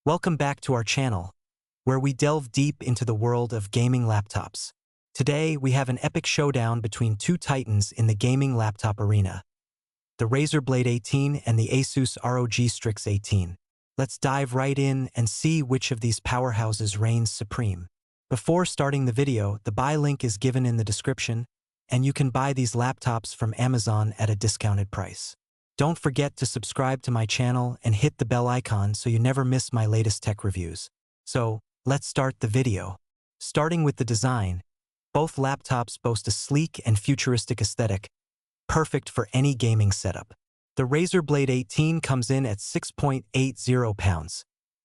Welcome back to our channel, where we delve deep into the world of gaming laptops. Today, we have an epic showdown between two titans in the gaming laptop arena, the Razer Blade 18 and the Asus ROG Strix 18. Let's dive right in and see which of these powerhouses reigns supreme. Before starting the video, the buy link is given in the description, and you can buy these laptops from Amazon at a discounted price. Don't forget to subscribe to my channel and hit the bell icon so you never miss my latest tech reviews. So, let's start the video. Starting with the design, both laptops boast a sleek and futuristic aesthetic, perfect for any gaming setup. The Razer Blade 18 comes in at 6.80 pounds,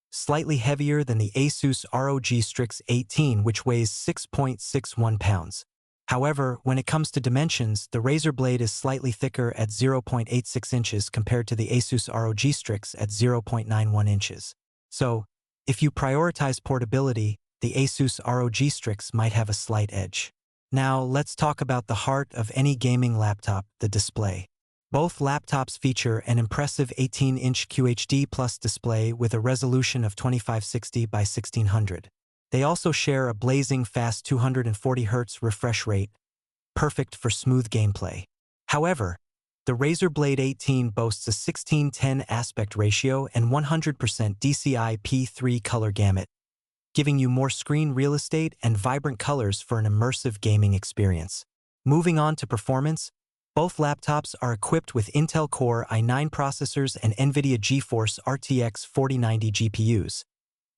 slightly heavier than the Asus ROG Strix 18, which weighs 6.61 pounds. However, when it comes to dimensions, the Razer Blade is slightly thicker at 0.86 inches compared to the Asus ROG Strix at 0.91 inches. So, if you prioritize portability, the Asus ROG Strix might have a slight edge. Now, let's talk about the heart of any gaming laptop, the display. Both laptops feature an impressive 18-inch QHD Plus display with a resolution of 2560 by 1600. They also share a blazing fast 240Hz refresh rate, perfect for smooth gameplay. However, the Razer Blade 18 boasts a 16:10 aspect ratio and 100% DCI P3 color gamut, giving you more screen real estate and vibrant colors for an immersive gaming experience. Moving on to performance, both laptops are equipped with Intel Core i9 processors and NVIDIA GeForce RTX 4090 GPUs,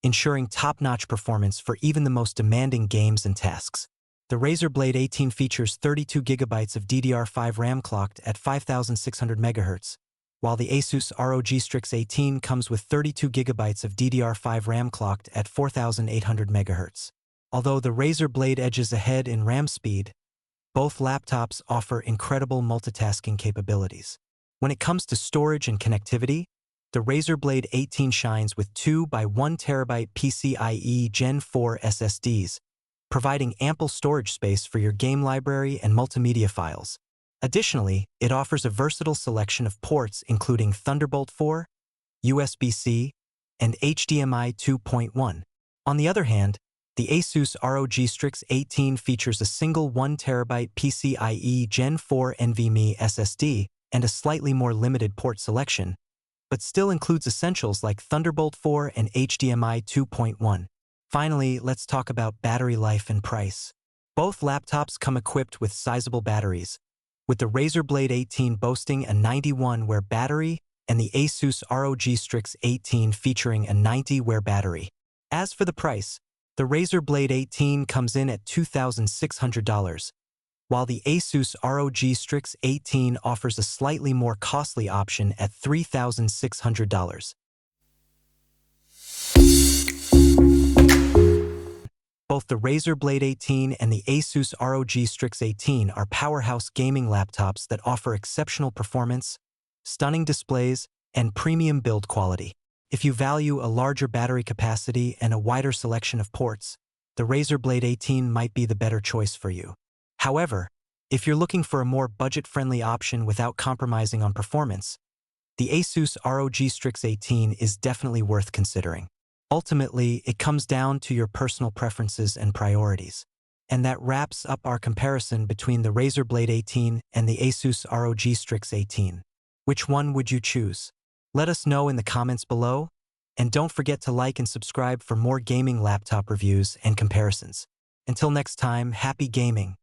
ensuring top-notch performance for even the most demanding games and tasks. The Razer Blade 18 features 32GB of DDR5 RAM clocked at 5600 MHz, while the Asus ROG Strix 18 comes with 32GB of DDR5 RAM clocked at 4800 MHz. Although the Razer Blade edges ahead in RAM speed, both laptops offer incredible multitasking capabilities. When it comes to storage and connectivity, the Razer Blade 18 shines with 2 by 1 TB PCIe Gen 4 SSDs, providing ample storage space for your game library and multimedia files. Additionally, it offers a versatile selection of ports including Thunderbolt 4, USB-C, and HDMI 2.1. On the other hand, the Asus ROG Strix 18 features a single 1 TB PCIe Gen 4 NVMe SSD and a slightly more limited port selection, but still includes essentials like Thunderbolt 4 and HDMI 2.1. Finally, let's talk about battery life and price. Both laptops come equipped with sizable batteries, with the Razer Blade 18 boasting a 91-wear battery and the Asus ROG Strix 18 featuring a 90-wear battery. As for the price, the Razer Blade 18 comes in at $2,600, while the Asus ROG Strix 18 offers a slightly more costly option at $3,600. Both the Razer Blade 18 and the Asus ROG Strix 18 are powerhouse gaming laptops that offer exceptional performance, stunning displays, and premium build quality. If you value a larger battery capacity and a wider selection of ports, the Razer Blade 18 might be the better choice for you. However, if you're looking for a more budget-friendly option without compromising on performance, the Asus ROG Strix 18 is definitely worth considering. Ultimately, it comes down to your personal preferences and priorities. And that wraps up our comparison between the Razer Blade 18 and the Asus ROG Strix 18. Which one would you choose? Let us know in the comments below, and don't forget to like and subscribe for more gaming laptop reviews and comparisons. Until next time, happy gaming!